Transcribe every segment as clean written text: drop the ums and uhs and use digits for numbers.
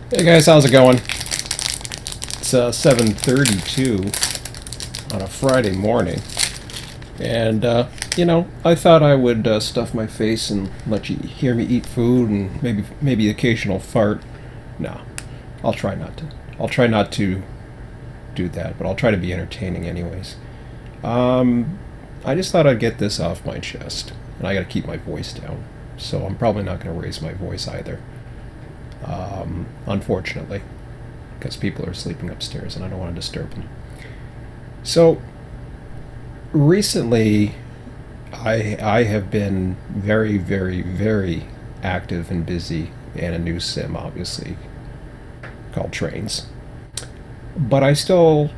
Hey guys, how's it going? It's 7:32 on a Friday morning, and I thought I would stuff my face and let you hear me eat food and maybe occasional fart. No, I'll try not to. I'll try not to do that, but I'll try to be entertaining anyways. Um, I just thought I'd get this off my chest, and I got to keep my voice down, so I'm probably not going to raise my voice either. Unfortunately, because people are sleeping upstairs and I don't want to disturb them. So recently, I have been very, very, very active and busy in a new sim, obviously called Trains. But I still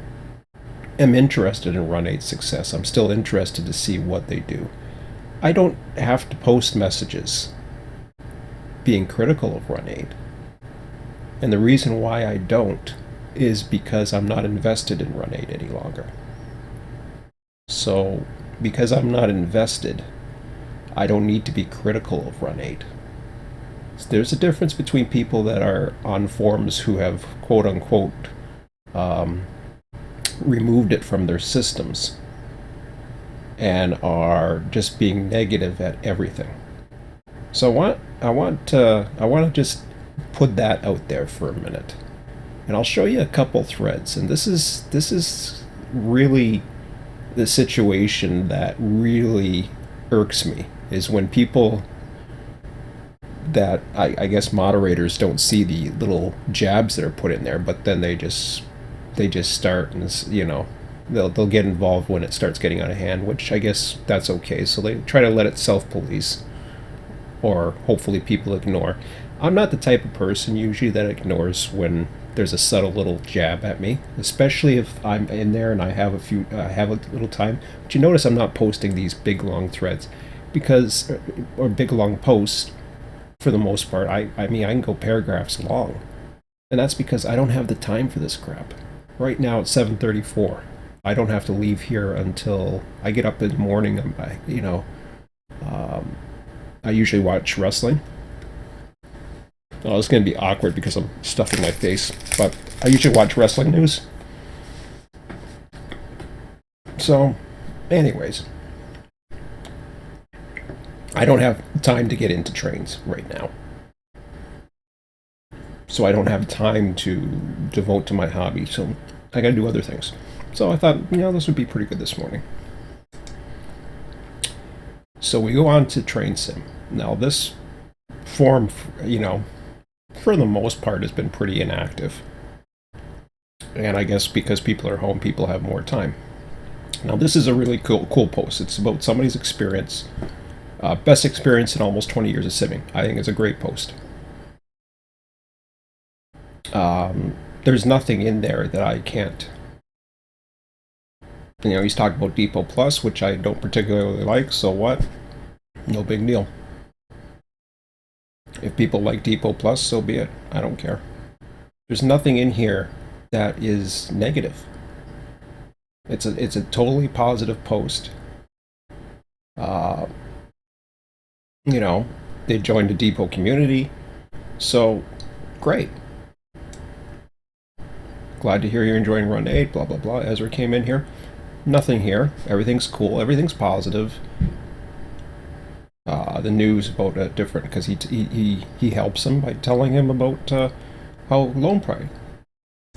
am interested in Run 8's success. I'm still interested to see what they do. I don't have to post messages being critical of Run 8. And the reason why I don't is because I'm not invested in Run 8 any longer. So, because I'm not invested, I don't need to be critical of Run 8. So there's a difference between people that are on forums who have quote unquote um, removed it from their systems and are just being negative at everything. So I want to just put that out there for a minute, and I'll show you a couple threads. And this is really the situation that really irks me is when people that I guess moderators don't see the little jabs that are put in there, but then they just start and they'll get involved when it starts getting out of hand, which I guess that's okay. So they try to let it self police, or hopefully people ignore. I'm not the type of person usually that ignores when there's a subtle little jab at me, especially if I'm in there and I have a little time. But you notice I'm not posting these big long threads because or big long posts for the most part. I mean I can go paragraphs long, and that's because I don't have the time for this crap. Right now it's 7:34. I don't have to leave here until I get up in the morning. I usually watch wrestling. Oh, it's going to be awkward because I'm stuffing my face, but I usually watch wrestling news. So, anyways, I don't have time to get into trains right now. So I don't have time to devote to my hobby, so I gotta do other things. So I thought, this would be pretty good this morning. So we go on to Train Sim. Now this form, for the most part, has been pretty inactive. And I guess because people are home, people have more time. Now, this is a really cool post. It's about somebody's experience, best experience in almost 20 years of simming. I think it's a great post. There's nothing in there that I can't. He's talking about Depot Plus, which I don't particularly like, so what? No big deal. If people like Depot Plus, so be it. I don't care. There's nothing in here that is negative. It's a totally positive post. Uh, they joined the Depot community, so great. Glad to hear you're enjoying Run 8, blah blah blah. Ezra came in here. Nothing here. Everything's cool. Everything's positive. The news about different because he helps him by telling him about how Lone Pride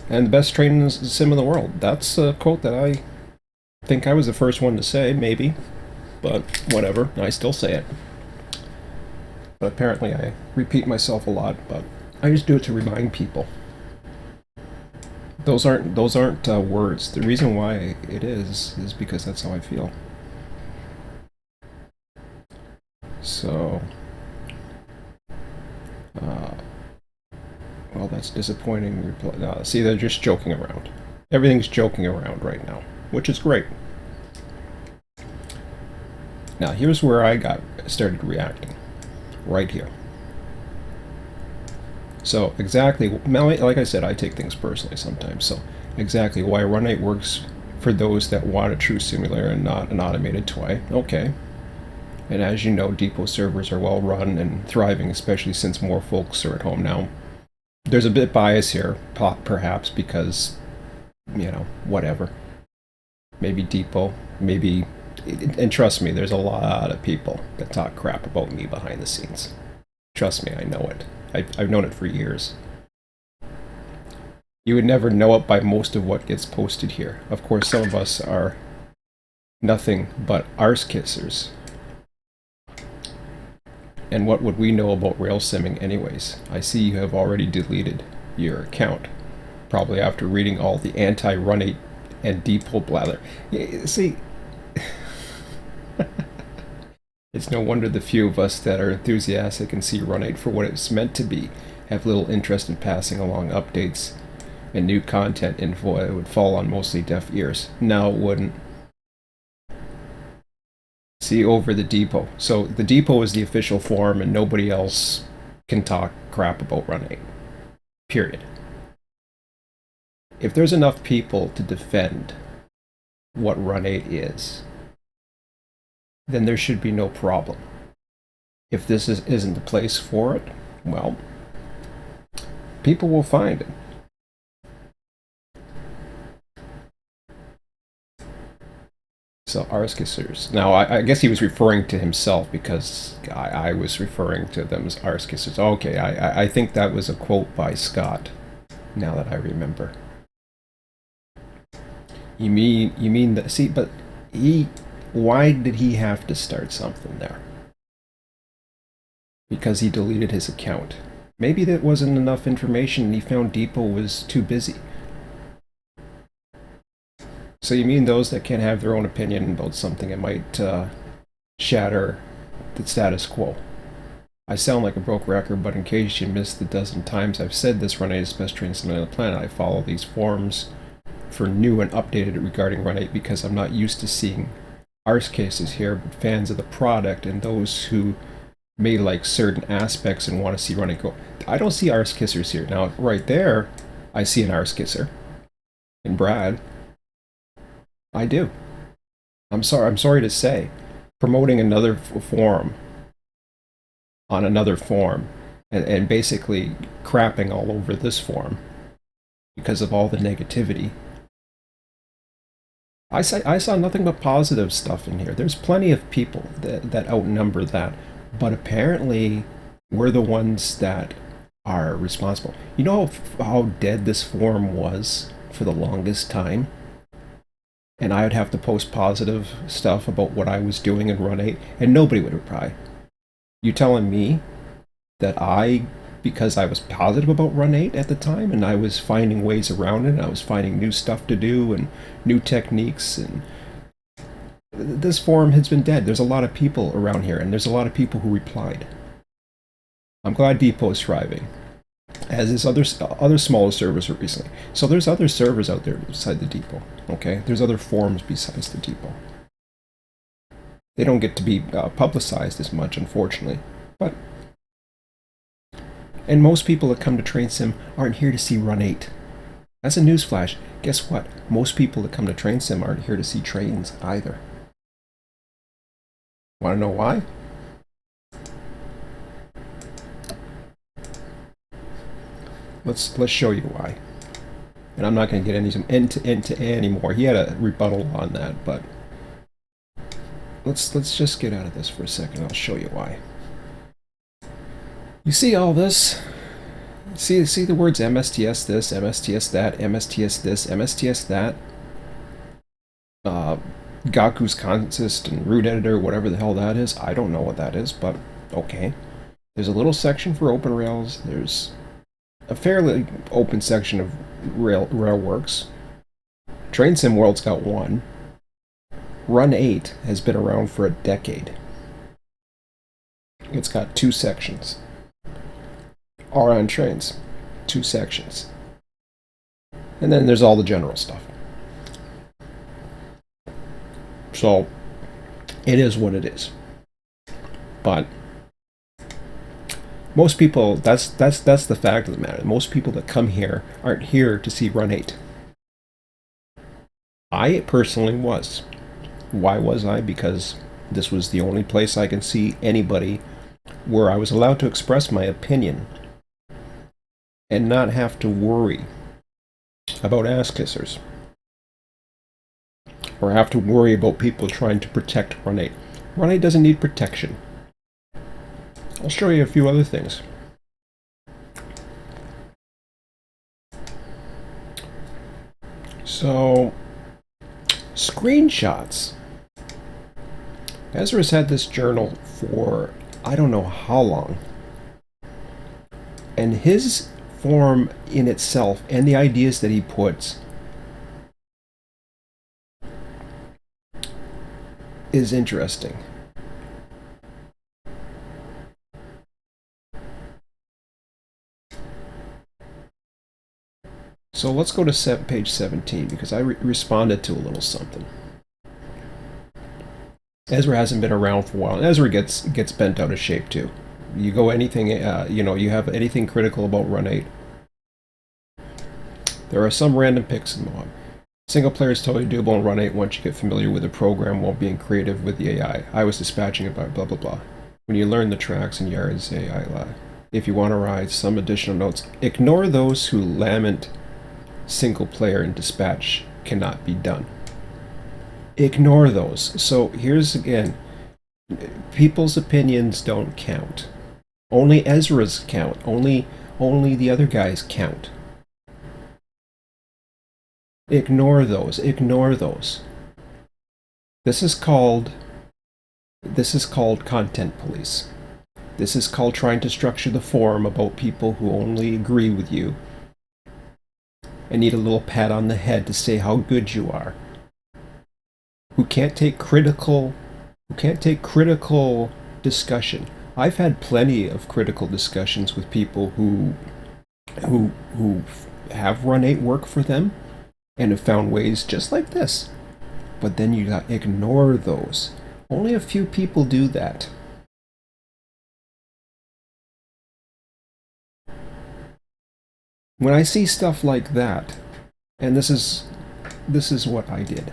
and the best training sim in the world. That's a quote that I think I was the first one to say, maybe, but whatever. I still say it. But apparently I repeat myself a lot. But I just do it to remind people. Those aren't words. The reason why it is because that's how I feel. So, well, that's disappointing. See, they're just joking around. Everything's joking around right now, which is great. Now, here's where I got started reacting. Right here. So, exactly, like I said, I take things personally sometimes. So, exactly why Run 8 works for those that want a true simulator and not an automated toy. Okay. And as you know, Depot servers are well run and thriving, especially since more folks are at home now There's a bit bias here, perhaps, because, whatever. Maybe Depot, maybe. And trust me, there's a lot of people that talk crap about me behind the scenes. Trust me, I know it. I've known it for years. You would never know it by most of what gets posted here. Of course, some of us are nothing but arse kissers. And what would we know about rail simming anyways? I see you have already deleted your account. Probably after reading all the anti-Run8 and depot blather. See, it's no wonder the few of us that are enthusiastic and see Run8 for what it's meant to be have little interest in passing along updates and new content info. It would fall on mostly deaf ears. No, it wouldn't. See over the depot. So the depot is the official forum and nobody else can talk crap about Run8. Period. If there's enough people to defend what Run8 is, then there should be no problem. If this isn't the place for it, well, people will find it. So arse-kissers. Now, I guess he was referring to himself because I was referring to them as arse-kissers. Okay, I think that was a quote by Scott, now that I remember. You mean that? See, but why did he have to start something there? Because he deleted his account. Maybe that wasn't enough information and he found Depot was too busy. So you mean those that can't have their own opinion about something that might shatter the status quo? I sound like a broke record, but in case you missed the dozen times I've said this, Run8 is the best train system on the planet. I follow these forums for new and updated regarding Run8 because I'm not used to seeing arse cases here, but fans of the product and those who may like certain aspects and want to see Run8 go. I don't see arse kissers here. Now, right there, I see an arse kisser. In Brad. I do. I'm sorry to say. Promoting another forum on another forum and basically crapping all over this forum because of all the negativity. I saw nothing but positive stuff in here. There's plenty of people that outnumber that, but apparently we're the ones that are responsible. You know how dead this forum was for the longest time? And I would have to post positive stuff about what I was doing in Run8, and nobody would reply. You telling me that because I was positive about Run8 at the time, and I was finding ways around it, and I was finding new stuff to do, and new techniques, and this forum has been dead. There's a lot of people around here, and there's a lot of people who replied. I'm glad Depot is thriving, as is other smaller servers recently. So there's other servers out there beside the Depot, okay? There's other forums besides the Depot. They don't get to be publicized as much, unfortunately, but... And most people that come to Train Sim aren't here to see Run8. As a newsflash, guess what? Most people that come to Train Sim aren't here to see trains either. Want to know why? Let's show you why. And I'm not going to get into end to end anymore. He had a rebuttal on that, but let's just get out of this for a second. I'll show you why. You see all this? See the words MSTS this, MSTS that, MSTS this, MSTS that. Gaku's consist and root editor, whatever the hell that is. I don't know what that is, but okay. There's a little section for open rails. There's a fairly open section of railworks. Train Sim World's got one. Run8 has been around for a decade. It's got 2 sections. Are on trains. 2 sections. And then there's all the general stuff. So, it is what it is. But most people, that's the fact of the matter. Most people that come here aren't here to see Run8. I personally was. Why was I? Because this was the only place I could see anybody where I was allowed to express my opinion and not have to worry about ass kissers or have to worry about people trying to protect Run 8. Run 8 doesn't need protection. I'll show you a few other things. So, screenshots. Ezra's had this journal for I don't know how long. And his form in itself and the ideas that he puts is interesting. So let's go to page 17 because I responded to a little something. Ezra hasn't been around for a while. And Ezra gets bent out of shape too. You go anything, you have anything critical about Run 8. There are some random picks in the mob. Single player is totally doable in Run 8 once you get familiar with the program while being creative with the AI. I was dispatching about blah blah blah. When you learn the tracks and yards, AI lie. If you want to write some additional notes, ignore those who lament single player and dispatch cannot be done. Ignore those. So here's again, people's opinions don't count. Only Ezra's count. Only the other guys count. Ignore those. Ignore those. This is called content police. This is called trying to structure the forum about people who only agree with you and need a little pat on the head to say how good you are. Who can't take critical discussion. I've had plenty of critical discussions with people who have Run 8 work for them and have found ways just like this. But then you got ignore those. Only a few people do that. When I see stuff like that, and this is what I did.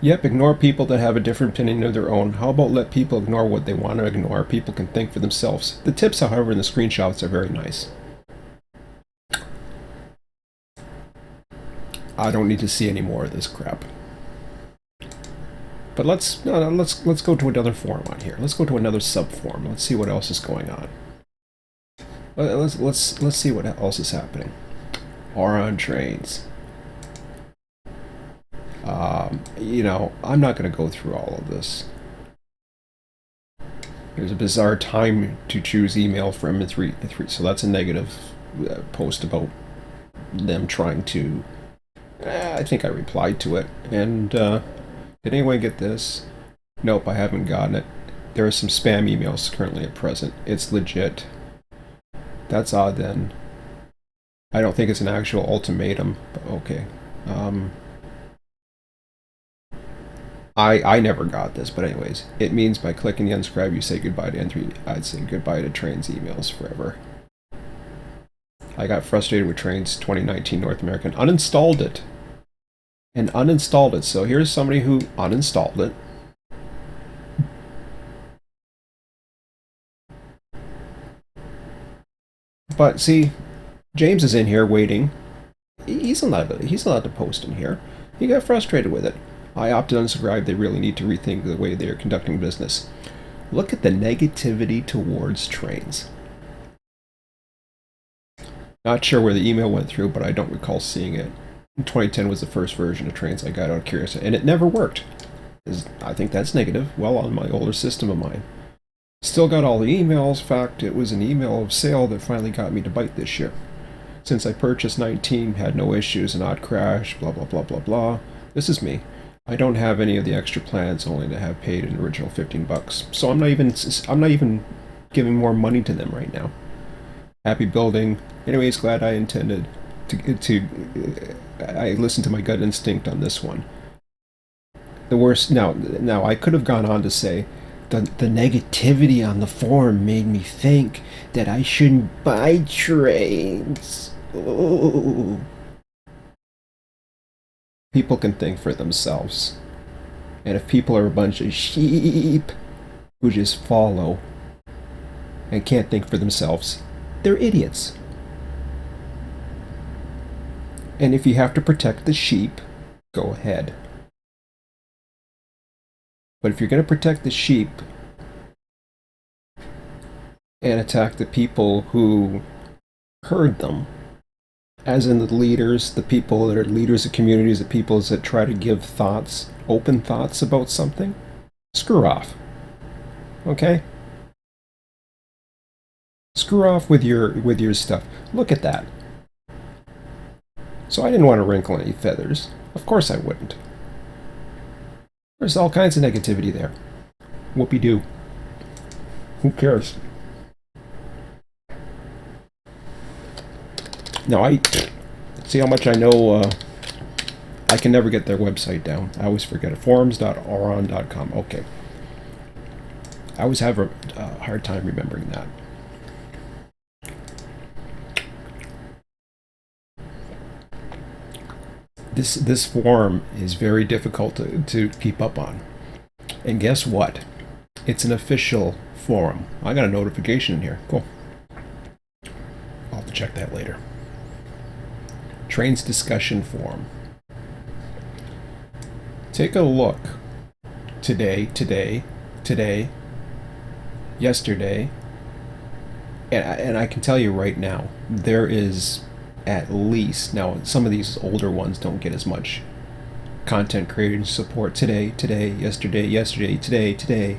Yep, ignore people that have a different opinion of their own. How about let people ignore what they want to ignore? People can think for themselves. The tips, however, in the screenshots are very nice. I don't need to see any more of this crap. But let's go to another forum on here. Let's go to another subforum. Let's see what else is going on. Let's see what else is happening. Or on trains. I'm not going to go through all of this. There's a bizarre time to choose email for M3, so that's a negative post about them trying to. I think I replied to it. And did anyone get this? Nope, I haven't gotten it. There are some spam emails currently at present. It's legit. That's odd then. I don't think it's an actual ultimatum, but okay. I never got this, but anyways, it means by clicking the unsubscribe you say goodbye to N3. I'd say goodbye to Trains emails forever. I got frustrated with Trains 2019 North American, uninstalled it. And uninstalled it. So here's somebody who uninstalled it. But see, James is in here waiting. He's allowed to post in here. He got frustrated with it. I opted unsubscribe. They really need to rethink the way they are conducting business. Look at the negativity towards Trains. Not sure where the email went through, but I don't recall seeing it. 2010 was the first version of Trains I got out of curiosity, and it never worked. I think that's negative. Well, on my older system of mine. Still got all the emails. In fact, it was an email of sale that finally got me to bite this shit. Since I purchased 19, had no issues, not crash, blah blah blah blah blah. This is me. I don't have any of the extra plans, only to have paid an original $15. So I'm not even giving more money to them right now. Happy building. Anyways, glad I intended to I listened to my gut instinct on this one. The worst. Now I could have gone on to say the negativity on the forum made me think that I shouldn't buy Trains. Ooh. People can think for themselves. And if people are a bunch of sheep who just follow and can't think for themselves, they're idiots. And if you have to protect the sheep, go ahead. But if you're going to protect the sheep and attack the people who herd them, as in the leaders, the people that are leaders of communities, the people that try to give thoughts, open thoughts about something, screw off. Okay? Screw off with your stuff. Look at that. So I didn't want to wrinkle any feathers. Of course I wouldn't. There's all kinds of negativity there. Whoopie-doo. Who cares? Now, I see how much I know. I can never get their website down. I always forget it. Forums.auron.com. Okay. I always have a hard time remembering that. This forum is very difficult to keep up on. And guess what? It's an official forum. I got a notification in here. Cool. I'll have to check that later. Trains discussion forum. Take a look. Today, yesterday, and I can tell you right now, there is at least, now some of these older ones don't get as much content creator support. Today, yesterday, today,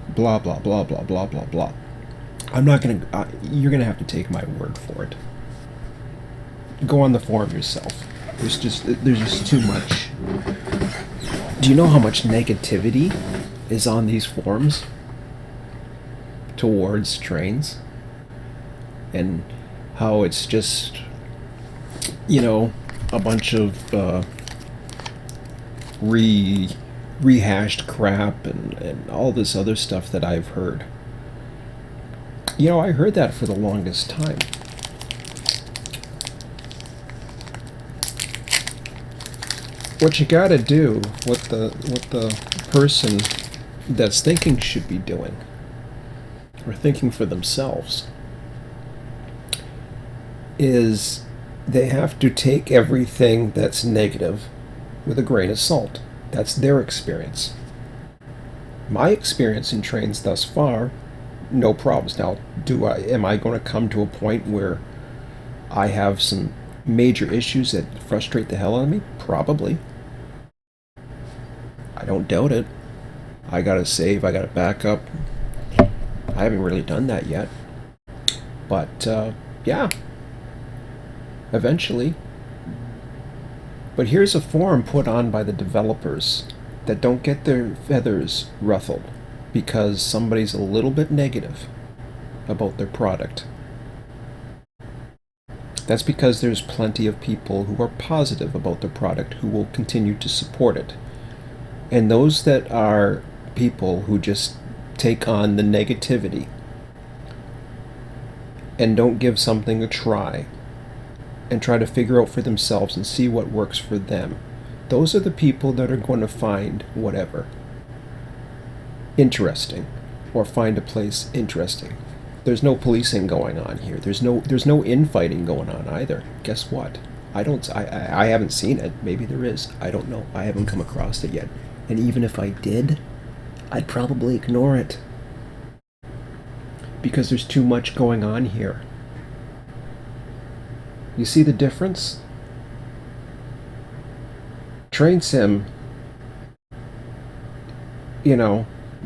blah, blah, blah, blah, blah, blah, blah. I'm not going to, you're going to have to take my word for it. Go on the forum yourself. There's just too much. Do you know how much negativity is on these forums towards trains? And how it's just, a bunch of rehashed crap and all this other stuff that I've heard. I heard that for the longest time. What you gotta do, what the person that's thinking should be doing, or thinking for themselves, is they have to take everything that's negative with a grain of salt. That's their experience. My experience in trains thus far, no problems. Now, am I going to come to a point where I have some major issues that frustrate the hell out of me? Probably. I don't doubt it. I gotta save, I gotta back up. I haven't really done that yet. But, yeah. Eventually. But here's a forum put on by the developers that don't get their feathers ruffled because somebody's a little bit negative about their product. That's because there's plenty of people who are positive about their product who will continue to support it. And those that are people who just take on the negativity and don't give something a try and try to figure out for themselves and see what works for them, those are the people that are going to find whatever interesting, or find a place interesting. There's no policing going on here. There's no infighting going on either. Guess what? I haven't seen it. Maybe there is. I don't know. I haven't come across it yet. And even if I did, I'd probably ignore it. Because there's too much going on here. You see the difference? Train sim,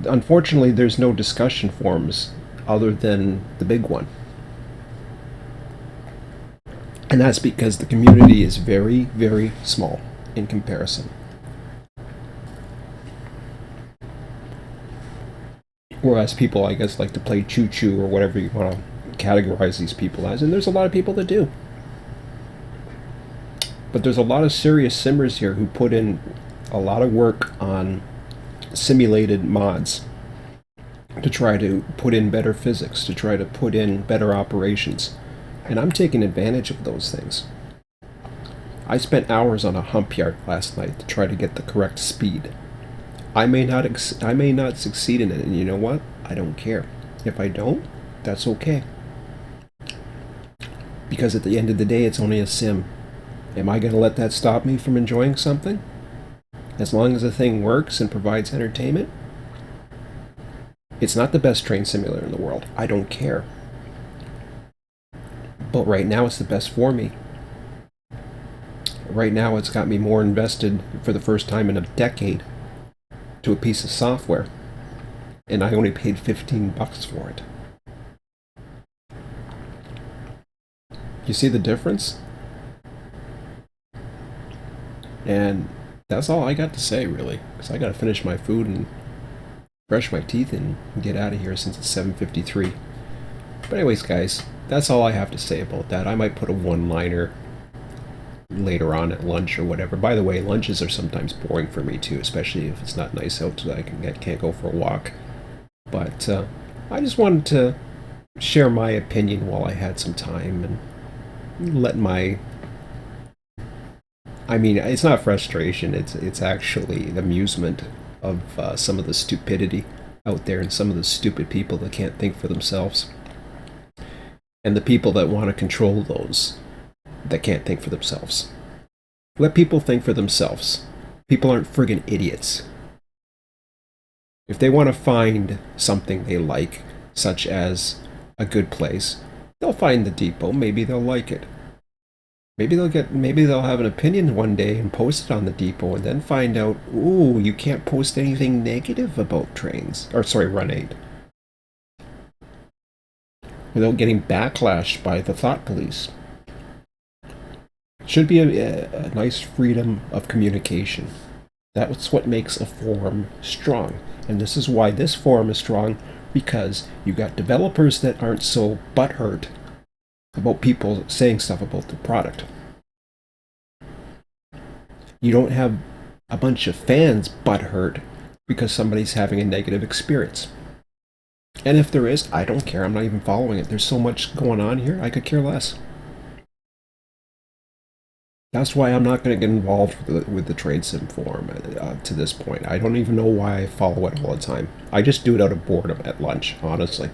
unfortunately there's no discussion forums other than the big one. And that's because the community is very, very small in comparison. Whereas people, I guess, like to play choo-choo or whatever you want to categorize these people as, and there's a lot of people that do. But there's a lot of serious simmers here who put in a lot of work on simulated mods to try to put in better physics, to try to put in better operations. And I'm taking advantage of those things. I spent hours on a hump yard last night to try to get the correct speed. I may not succeed in it, and you know what? I don't care. If I don't, That's okay. Because at the end of the day, it's only a sim. Am I going to let that stop me from enjoying something? As long as the thing works and provides entertainment? It's not the best train simulator in the world. I don't care. But right now, it's the best for me. Right now, it's got me more invested for the first time in a decade to a piece of software. And I only paid $15 for it. You see the difference? And that's all I got to say, really. Because I got to finish my food and brush my teeth and get out of here since it's 7:53. But anyways, guys, that's all I have to say about that. I might put a one-liner later on at lunch or whatever. By the way, lunches are sometimes boring for me too, especially if it's not nice out so that I can't go for a walk. But I just wanted to share my opinion while I had some time and let my... I mean, it's not frustration, it's actually amusement of some of the stupidity out there and some of the stupid people that can't think for themselves. And the people that want to control those that can't think for themselves. Let people think for themselves. People aren't friggin' idiots. If they want to find something they like, such as a good place, they'll find the depot. Maybe they'll like it. Maybe they'll have an opinion one day and post it on the depot and then find out, ooh, you can't post anything negative about trains. Or sorry, Run 8. Without getting backlashed by the thought police. Should be a nice freedom of communication. That's what makes a forum strong. And this is why this forum is strong, because you got developers that aren't so butthurt about people saying stuff about the product. You don't have a bunch of fans butthurt because somebody's having a negative experience. And if there is, I don't care. I'm not even following it. There's so much going on here, I could care less. That's why I'm not going to get involved with the trade sim forum to this point. I don't even know why I follow it all the time. I just do it out of boredom at lunch, honestly.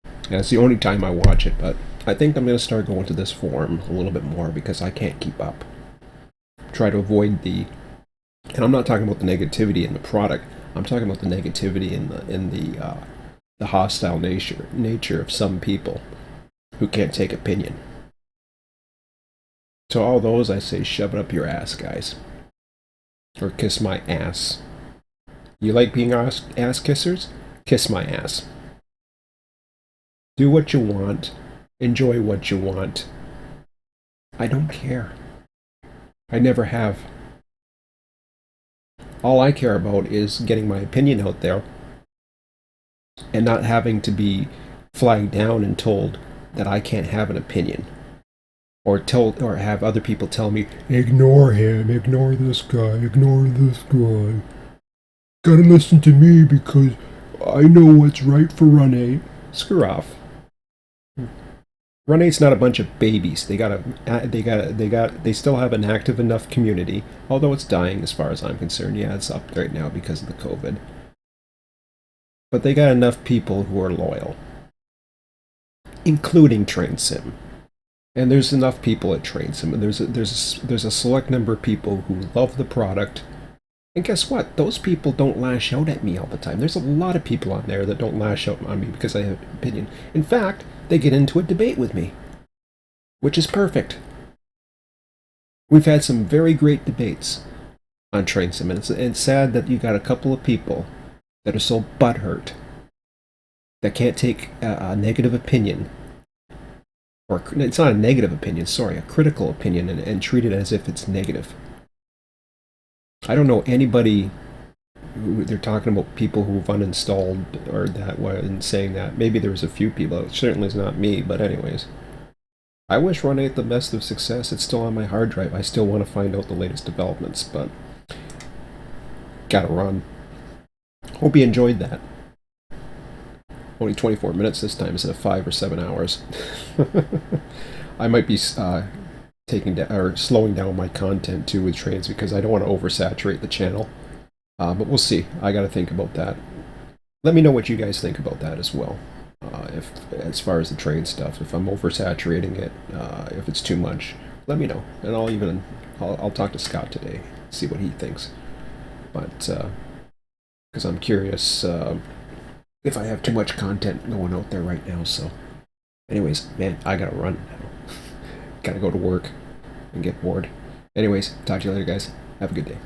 And it's the only time I watch it, but I think I'm going to start going to this forum a little bit more because I can't keep up. Try to avoid the... And I'm not talking about the negativity in the product. I'm talking about the negativity in the hostile nature of some people who can't take opinion. To all those, I say shove it up your ass, guys. Or kiss my ass. You like being ass kissers? Kiss my ass. Do what you want. Enjoy what you want. I don't care. I never have. All I care about is getting my opinion out there and not having to be flagged down and told that I can't have an opinion. Or have other people tell me, ignore him, ignore this guy, ignore this guy. Gotta listen to me because I know what's right for Run 8. Screw off. Run 8's not a bunch of babies. They still have an active enough community, although it's dying as far as I'm concerned. Yeah, it's up right now because of the COVID. But they got enough people who are loyal, including Train Sim. And there's enough people at Train Sim, and there's a select number of people who love the product. And guess what? Those people don't lash out at me all the time. There's a lot of people on there that don't lash out on me because I have an opinion. In fact, they get into a debate with me, which is perfect. We've had some very great debates on Train Sim, and it's sad that you got a couple of people that are so butthurt that can't take a negative opinion. Or it's not a negative opinion, sorry, a critical opinion, and treat it as if it's negative. I don't know anybody they're talking about people who've uninstalled or that way and saying that. Maybe there's a few people. It certainly is not me, but anyways. I wish Run 8 the best of success. It's still on my hard drive. I still want to find out the latest developments, but gotta run. Hope you enjoyed that. Only 24 minutes this time instead of 5 or 7 hours. I might be taking down or slowing down my content too with trains because I don't want to oversaturate the channel. But we'll see. I got to think about that. Let me know what you guys think about that as well. If as far as the train stuff, if I'm oversaturating it, if it's too much, let me know, and I'll talk to Scott today, see what he thinks. But because I'm curious if I have too much content going out there right now. So, anyways, man, I gotta run now. Gotta go to work and get bored. Anyways, talk to you later, guys. Have a good day.